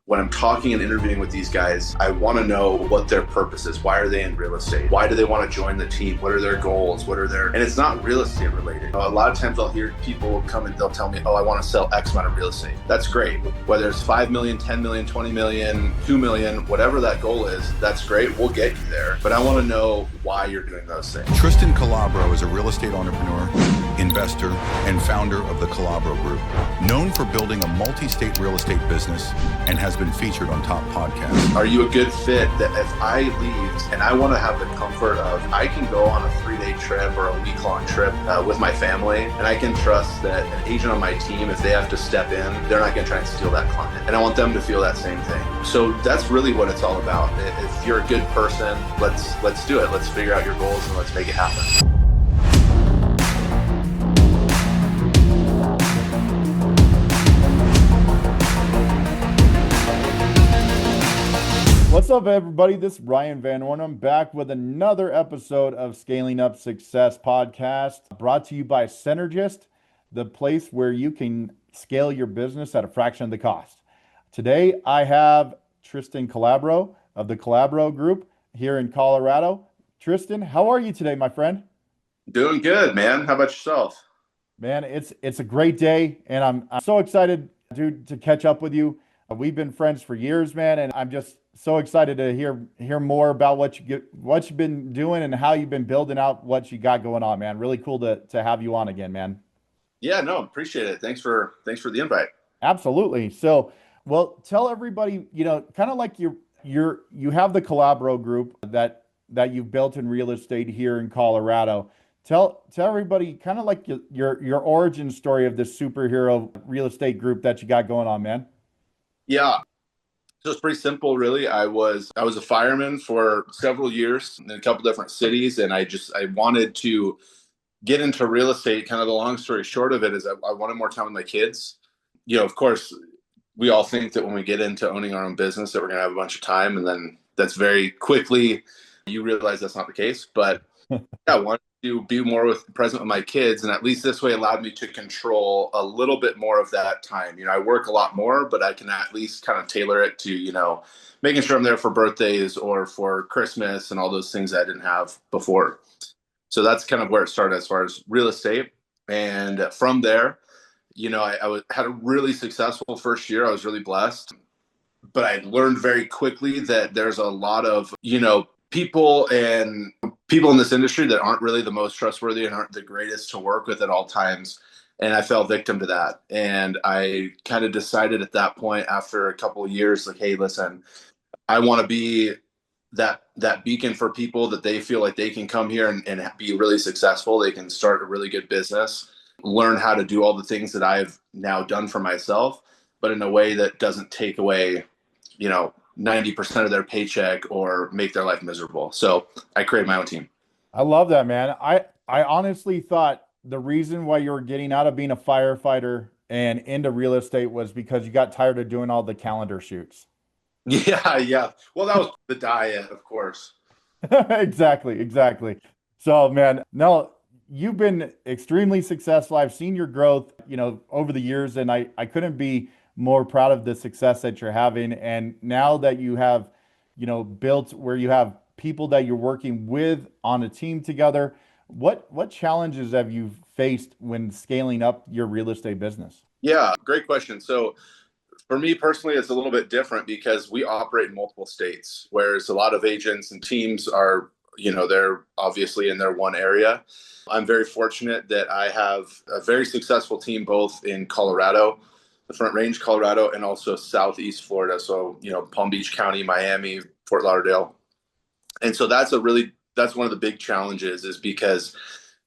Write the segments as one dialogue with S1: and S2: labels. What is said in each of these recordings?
S1: When I'm talking and interviewing with these guys, I want to know what their purpose is. Why are they in real estate? Why do they want to join the team? What are their goals? And it's not real estate related. A lot of times I'll hear people come and they'll tell me, oh, I want to sell X amount of real estate. That's great. Whether it's 5 million, 10 million, 20 million, 2 million, whatever that goal is, that's great. We'll get you there. But I want to know why you're doing those things.
S2: Tristan Calabro is a real estate entrepreneur, investor, and founder of the Calabro Group, known for building a multi-state real estate business and has been featured on top podcasts.
S1: Are you a good fit that if I leave and I want to have the comfort of I can go on a 3-day trip or a week-long trip with my family, and I can trust that an agent on my team, if they have to step in, they're not going to try and steal that client. And I want them to feel that same thing. So that's really what it's all about. If you're a good person, let's do it. Let's figure out your goals and let's make it happen.
S3: What's up, everybody? This is Ryan Van Ornum back with another episode of Scaling Up Success podcast, brought to you by Cynergists, the place where you can scale your business at a fraction of the cost. Today, I have Tristan Calabro of the Calabro Group here in Colorado. Tristan, how are you today, my friend?
S1: Doing good, man. How about yourself?
S3: Man, it's a great day, and I'm so excited, dude, to catch up with you. We've been friends for years, man, and I'm just so excited to hear more about what you've been doing and how you've been building out what you got going on, man. Really cool to have you on again, man.
S1: Yeah, no, appreciate it. Thanks for the invite.
S3: Absolutely. So, well, tell everybody, kind of like you have the Calabro Group that you've built in real estate here in Colorado. Tell everybody kind of like your origin story of this superhero real estate group that you got going on, man.
S1: Yeah. So it's pretty simple, really. I was a fireman for several years in a couple different cities, and I wanted to get into real estate. Kind of the long story short of it is I wanted more time with my kids. Of course, we all think that when we get into owning our own business that we're going to have a bunch of time, and then that's very quickly you realize that's not the case. But yeah, I wanted to be more present with my kids, and at least this way allowed me to control a little bit more of that time. I work a lot more, but I can at least kind of tailor it to, making sure I'm there for birthdays or for Christmas and all those things I didn't have before. So that's kind of where it started as far as real estate. And from there, I had a really successful first year. I was really blessed, but I learned very quickly that there's a lot of, people in this industry that aren't really the most trustworthy and aren't the greatest to work with at all times. And I fell victim to that. And I kind of decided at that point, after a couple of years, like, hey, listen, I want to be that beacon for people that they feel like they can come here and be really successful. They can start a really good business, learn how to do all the things that I've now done for myself, but in a way that doesn't take away, 90% of their paycheck or make their life miserable. So I created my own team.
S3: I love that, man. I honestly thought the reason why you were getting out of being a firefighter and into real estate was because you got tired of doing all the calendar shoots.
S1: Yeah. Well, that was the diet, of course.
S3: Exactly. So, man, no, you've been extremely successful. I've seen your growth, over the years, and I couldn't be more proud of the success that you're having. And now that you have, built where you have people that you're working with on a team together, what challenges have you faced when scaling up your real estate business?
S1: Yeah, great question. So for me personally, it's a little bit different because we operate in multiple states, whereas a lot of agents and teams are, they're obviously in their one area. I'm very fortunate that I have a very successful team, both in Colorado, the Front Range, Colorado, and also Southeast Florida. So, Palm Beach County, Miami, Fort Lauderdale. And so that's one of the big challenges is because,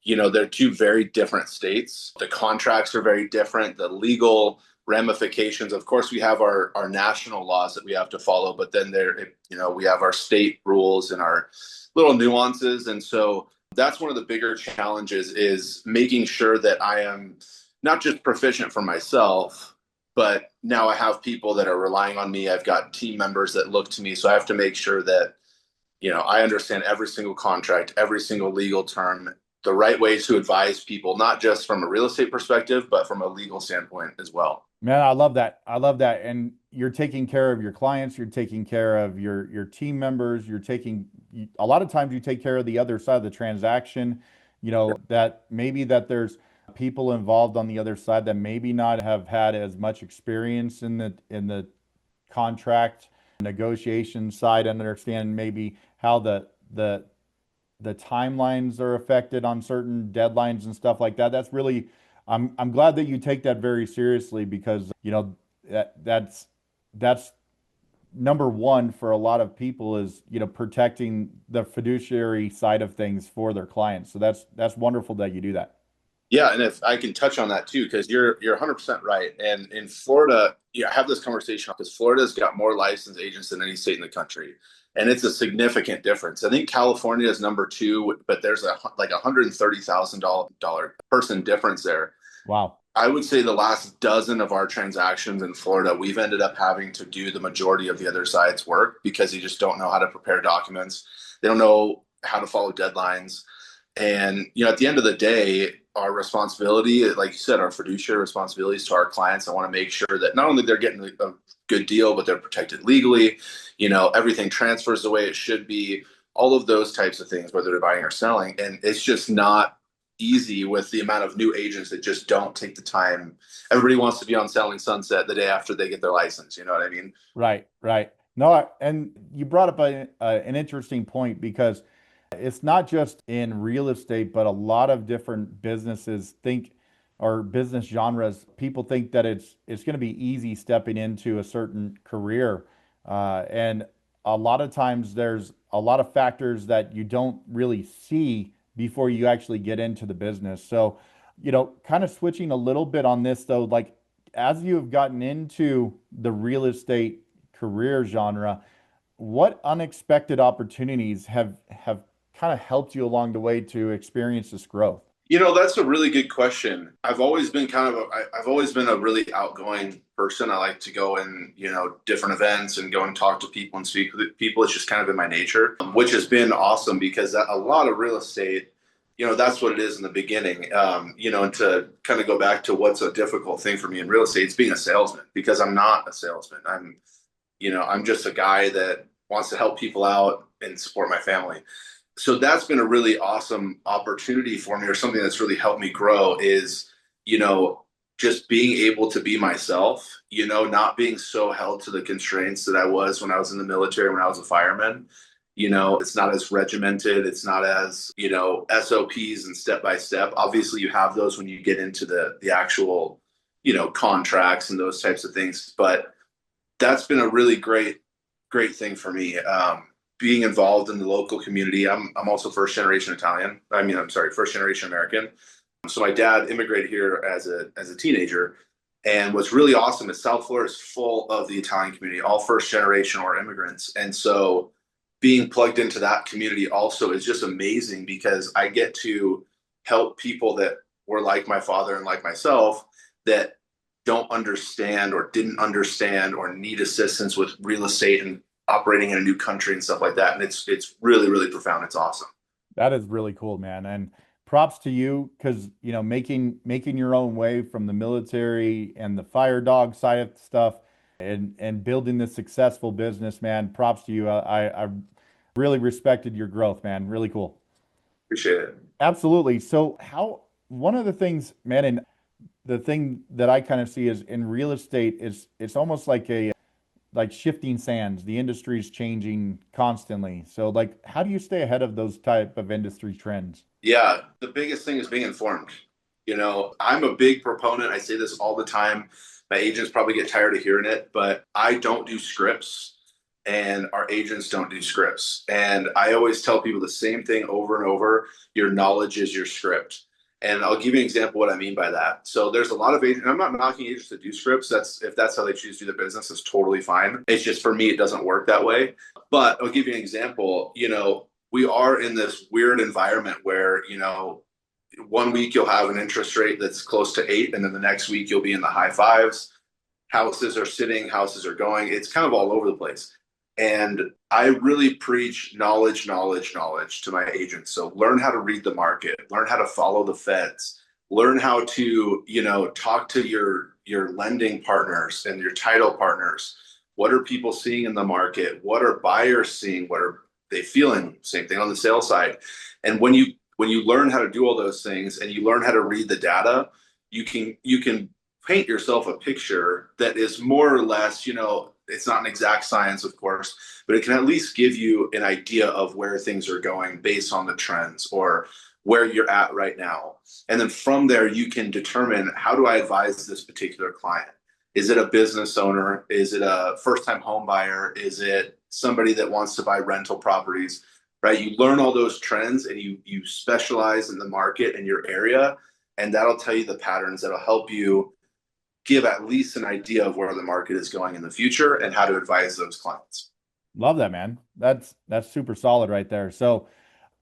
S1: they're two very different states. The contracts are very different. The legal ramifications, of course, we have our national laws that we have to follow, but then we have our state rules and our little nuances. And so that's one of the bigger challenges is making sure that I am not just proficient for myself, but now I have people that are relying on me. I've got team members that look to me. So I have to make sure that, I understand every single contract, every single legal term, the right way to advise people, not just from a real estate perspective, but from a legal standpoint as well.
S3: Man, I love that. And you're taking care of your clients, you're taking care of your team members, a lot of times you take care of the other side of the transaction, that maybe that there's people involved on the other side that maybe not have had as much experience in the contract negotiation side and understand maybe how the timelines are affected on certain deadlines and stuff like that. That's really, I'm glad that you take that very seriously because that's number one for a lot of people is protecting the fiduciary side of things for their clients. So that's wonderful that you do that.
S1: Yeah, and if I can touch on that too, because you're 100% right. And in Florida, I have this conversation because Florida's got more licensed agents than any state in the country, and it's a significant difference. I think California is number two, but there's like $130,000 person difference there.
S3: Wow.
S1: I would say the last dozen of our transactions in Florida, we've ended up having to do the majority of the other side's work because they just don't know how to prepare documents. They don't know how to follow deadlines. And, at the end of the day, our responsibility, like you said, our fiduciary responsibilities to our clients, I want to make sure that not only they're getting a good deal, but they're protected legally, everything transfers the way it should be, all of those types of things, whether they're buying or selling. And it's just not easy with the amount of new agents that just don't take the time. Everybody wants to be on Selling Sunset the day after they get their license. You know what I mean?
S3: Right, right. No, and you brought up an interesting point because it's not just in real estate, but a lot of different businesses think, or business genres, people think that it's going to be easy stepping into a certain career. And a lot of times there's a lot of factors that you don't really see before you actually get into the business. So, kind of switching a little bit on this though, like as you have gotten into the real estate career genre, what unexpected opportunities have kind of helped you along the way to experience this growth?
S1: That's a really good question. I've always been I've always been a really outgoing person. I like to go in, different events and go and talk to people and speak with people. It's just kind of in my nature, which has been awesome because a lot of real estate, that's what it is in the beginning. And to kind of go back to what's a difficult thing for me in real estate, it's being a salesman because I'm not a salesman. I'm just a guy that wants to help people out and support my family. So that's been a really awesome opportunity for me, or something that's really helped me grow is, just being able to be myself, not being so held to the constraints that I was when I was in the military, when I was a fireman. It's not as regimented. It's not as, SOPs and step by step. Obviously you have those when you get into the actual, contracts and those types of things. But that's been a really great thing for me. Being involved in the local community. I'm also first generation Italian. First generation American. So my dad immigrated here as a teenager. And what's really awesome is South Florida is full of the Italian community, all first generation or immigrants. And so being plugged into that community also is just amazing because I get to help people that were like my father and like myself that don't understand or didn't understand or need assistance with real estate and operating in a new country and stuff like that. And it's really, really profound. It's awesome.
S3: That is really cool, man. And props to you because, making your own way from the military and the fire dog side of stuff and building this successful business, man. Props to you. I really respected your growth, man. Really cool.
S1: Appreciate it.
S3: Absolutely. So one of the things, man, and the thing that I kind of see is in real estate is it's almost like shifting sands. The industry is changing constantly. So like, how do you stay ahead of those type of industry trends?
S1: Yeah, the biggest thing is being informed. I'm a big proponent. I say this all the time. My agents probably get tired of hearing it, but I don't do scripts and our agents don't do scripts. And I always tell people the same thing over and over. Your knowledge is your script. And I'll give you an example what I mean by that. So there's a lot of agents, I'm not knocking agents to do scripts. If that's how they choose to do their business, it's totally fine. It's just for me, it doesn't work that way. But I'll give you an example. We are in this weird environment where, 1 week you'll have an interest rate that's close to 8, and then the next week you'll be in the high 5s. Houses are sitting, houses are going. It's kind of all over the place. And I really preach knowledge to my agents. So learn how to read the market, learn how to follow the feds, learn how to, talk to your your lending partners and your title partners. What are people seeing in the market? What are buyers seeing? What are they feeling? Same thing on the sales side. And when you learn how to do all those things and you learn how to read the data, you can paint yourself a picture that is more or less, it's not an exact science, of course, but it can at least give you an idea of where things are going based on the trends or where you're at right now. And then from there, you can determine, how do I advise this particular client? Is it a business owner? Is it a first-time home buyer? Is it somebody that wants to buy rental properties? Right? You learn all those trends and you specialize in the market in your area, and that'll tell you the patterns that'll help you give at least an idea of where the market is going in the future and how to advise those clients.
S3: Love that, man. That's super solid right there. So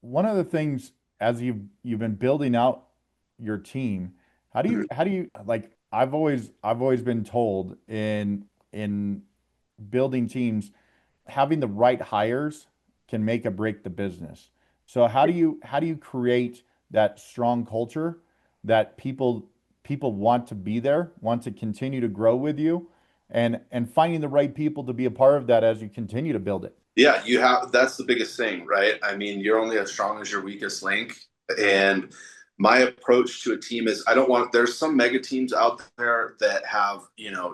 S3: one of the things, as you've been building out your team, how do you like, I've always been told in building teams, having the right hires can make or break the business. So how do you create that strong culture that people want to be there, want to continue to grow with you, and finding the right people to be a part of that as you continue to build it?
S1: Yeah, you have, that's the biggest thing, right? I mean, you're only as strong as your weakest link. And my approach to a team is, I don't want, there's some mega teams out there that have,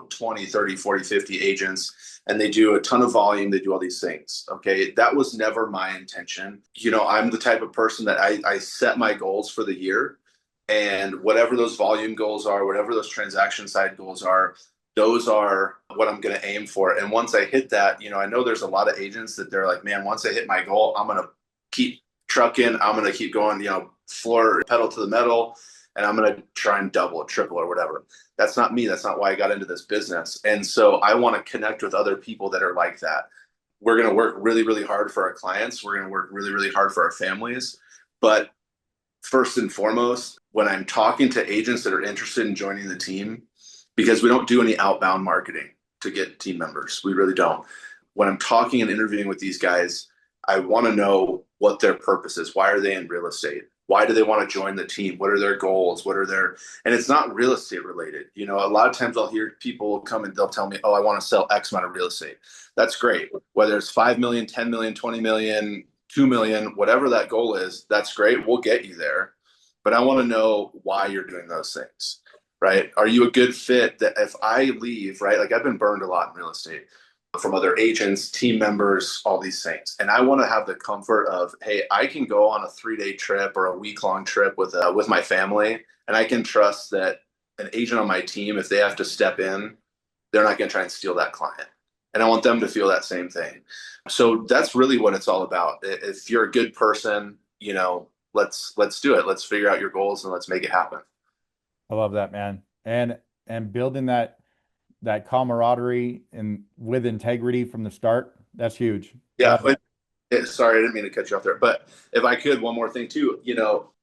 S1: 20, 30, 40, 50 agents, and they do a ton of volume. They do all these things. Okay. That was never my intention. I'm the type of person that I set my goals for the year, and whatever those volume goals are, whatever those transaction side goals are, those are what I'm going to aim for. And once I hit that, I know there's a lot of agents that they're like, man, once I hit my goal, I'm going to keep trucking. I'm going to keep going, floor pedal to the metal, and I'm going to try and double or triple or whatever. That's not me. That's not why I got into this business. And so I want to connect with other people that are like that. We're going to work really, really hard for our clients. We're going to work really, really hard for our families. But first and foremost, when I'm talking to agents that are interested in joining the team, because we don't do any outbound marketing to get team members. We really don't. When I'm talking and interviewing with these guys, I want to know what their purpose is. Why are they in real estate? Why do they want to join the team? What are their goals? And it's not real estate related. A lot of times I'll hear people come and they'll tell me, oh, I want to sell X amount of real estate. That's great. Whether it's 5 million, 10 million, 20 million, 2 million, whatever that goal is, that's great. We'll get you there. But I want to know why you're doing those things. Right? Are you a good fit that if I leave, right? Like, I've been burned a lot in real estate from other agents, team members, all these things. And I want to have the comfort of, hey, I can go on a 3-day trip or a week-long trip with my family, and I can trust that an agent on my team, if they have to step in, they're not going to try and steal that client. And I want them to feel that same thing. So that's really what it's all about. If you're a good person, let's do it. Let's figure out your goals and let's make it happen.
S3: I love that, man. And building that camaraderie and with integrity from the start, that's huge.
S1: Yeah.
S3: Love that.
S1: Sorry, I didn't mean to cut you off there. But if I could, one more thing too,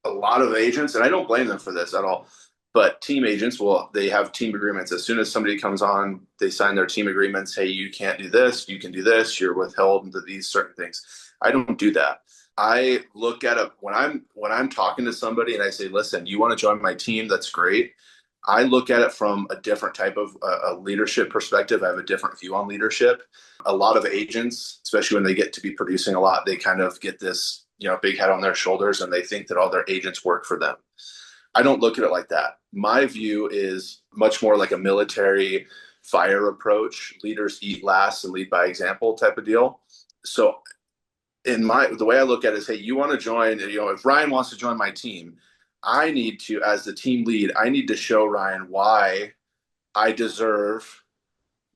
S1: a lot of agents, and I don't blame them for this at all, but team agents, they have team agreements. As soon as somebody comes on, they sign their team agreements. Hey, you can't do this. You can do this. You're withheld into these certain things. I don't do that. I look at it when I'm talking to somebody and I say, listen, you want to join my team? That's great. I look at it from a different type of a leadership perspective. I have a different view on leadership. A lot of agents, especially when they get to be producing a lot, they kind of get this, big head on their shoulders, and they think that all their agents work for them. I don't look at it like that. My view is much more like a military fire approach. Leaders eat last and lead by example type of deal. So the way I look at it is, hey, you want to join, if Ryan wants to join my team, I need to, as the team lead, I need to show Ryan why I deserve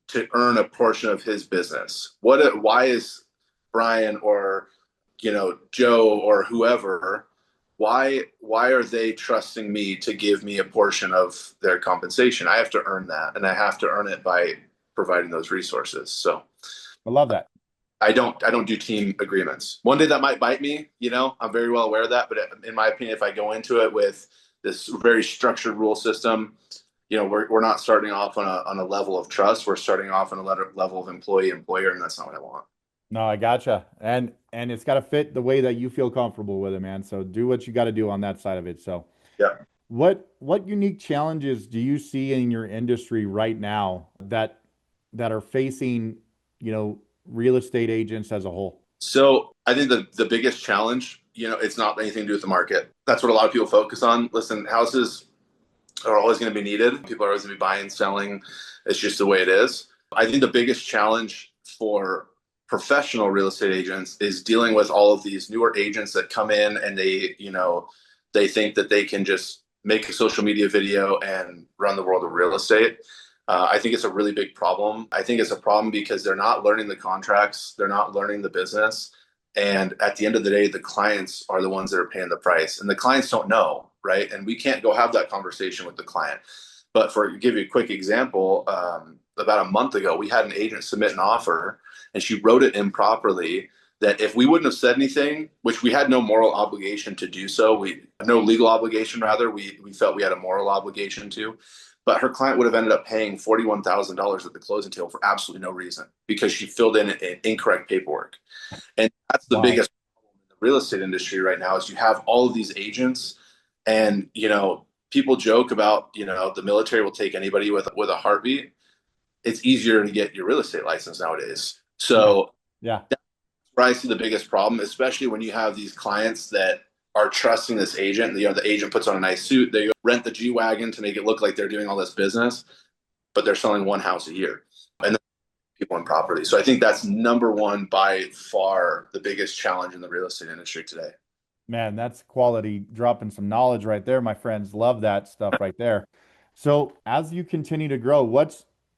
S1: to earn a portion of his business. Why is Brian or, Joe or whoever, why are they trusting me to give me a portion of their compensation? I have to earn that, and I have to earn it by providing those resources. So
S3: I love that.
S1: I don't do team agreements. One day that might bite me, I'm very well aware of that. But in my opinion, if I go into it with this very structured rule system, we're not starting off on a level of trust. We're starting off on a level of employer, and that's not what I want.
S3: No, I gotcha. And it's got to fit the way that you feel comfortable with it, man. So do what you got to do on that side of it. So
S1: Yeah.
S3: What unique challenges do you see in your industry right now that are facing, real estate agents as a whole?
S1: So I think the biggest challenge, it's not anything to do with the market. That's what a lot of people focus on. Listen, houses are always going to be needed. People are always going to be buying, selling. It's just the way it is. I think the biggest challenge for professional real estate agents is dealing with all of these newer agents that come in and they think that they can just make a social media video and run the world of real estate. I think it's a really big problem. I think it's a problem because they're not learning the contracts, they're not learning the business. And at the end of the day, the clients are the ones that are paying the price, and the clients don't know, right? And we can't go have that conversation with the client. But for give you a quick example, about a month ago, we had an agent submit an offer, and she wrote it improperly. That if we wouldn't have said anything, which we had no moral obligation to do so, we no legal obligation rather, we felt we had a moral obligation to. But her client would have ended up paying $41,000 at the closing table for absolutely no reason because she filled in incorrect paperwork. And that's the
S3: Wow.
S1: biggest problem in the real estate industry right now is you have all of these agents and, people joke about, the military will take anybody with a heartbeat. It's easier to get your real estate license nowadays. So
S3: Yeah.
S1: that's where I see the biggest problem, especially when you have these clients that are trusting this agent. The agent puts on a nice suit. They rent the G-Wagon to make it look like they're doing all this business, but they're selling one house a year. And people in property. So I think that's number one by far the biggest challenge in the real estate industry today.
S3: Man, that's quality, dropping some knowledge right there, my friends. Love that stuff right there. So as you continue to grow,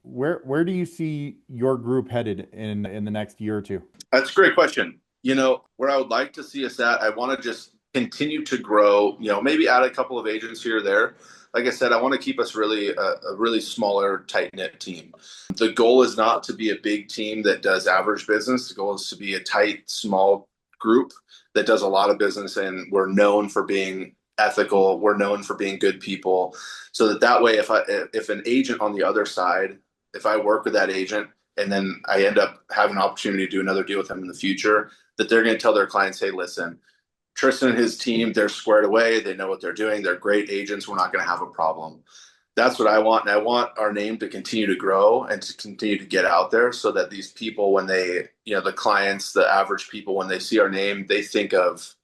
S3: where do you see your group headed in the next year or two?
S1: That's a great question. Where I would like to see us at, I want to just continue to grow, maybe add a couple of agents here or there. Like I said, I want to keep us really a really smaller, tight-knit team. The goal is not to be a big team that does average business. The goal is to be a tight, small group that does a lot of business, and we're known for being ethical. We're known for being good people. So that way, if an agent on the other side, if I work with that agent and then I end up having an opportunity to do another deal with them in the future, that they're going to tell their clients, hey, listen, Tristan and his team, they're squared away. They know what they're doing. They're great agents. We're not going to have a problem. That's what I want. And I want our name to continue to grow and to continue to get out there so that these people, when they, the clients, the average people, when they see our name, they think of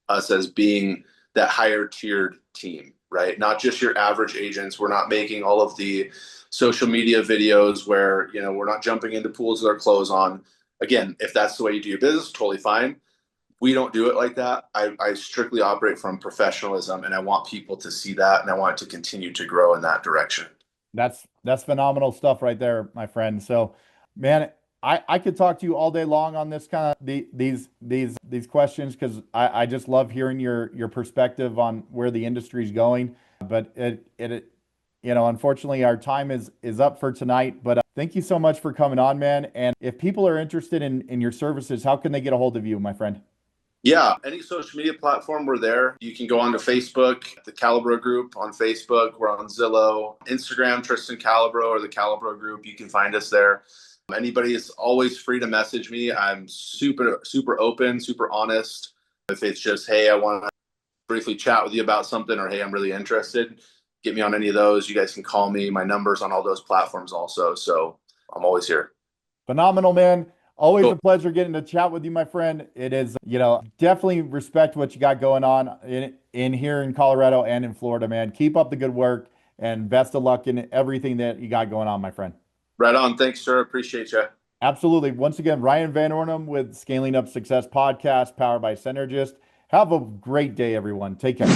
S1: us as being that higher tiered team, right? Not just your average agents. We're not making all of the social media videos where, we're not jumping into pools with our clothes on. Again, if that's the way you do your business, totally fine. We don't do it like that. I strictly operate from professionalism, and I want people to see that, and I want it to continue to grow in that direction.
S3: That's phenomenal stuff right there, my friend. So, man, I could talk to you all day long on this kind of these questions because I just love hearing your perspective on where the industry is going. But unfortunately, our time is up for tonight. But thank you so much for coming on, man. And if people are interested in your services, how can they get a hold of you, my friend?
S1: Yeah, any social media platform, we're there. You can go onto Facebook, the Calabro Group on Facebook. We're on Zillow, Instagram, Tristan Calabro or the Calabro Group. You can find us there. Anybody is always free to message me. I'm super, super open, super honest. If it's just, hey, I want to briefly chat with you about something, or hey, I'm really interested, get me on any of those. You guys can call me. My number's on all those platforms also. So I'm always here.
S3: Phenomenal, man. Always
S1: Cool.
S3: a pleasure getting to chat with you, my friend. It is, definitely respect what you got going on in here in Colorado and in Florida, man. Keep up the good work and best of luck in everything that you got going on, my friend.
S1: Right on. Thanks, sir. Appreciate you.
S3: Absolutely. Once again, Ryan Van Ornum with Scaling Up Success Podcast, powered by Cynergists. Have a great day, everyone. Take care.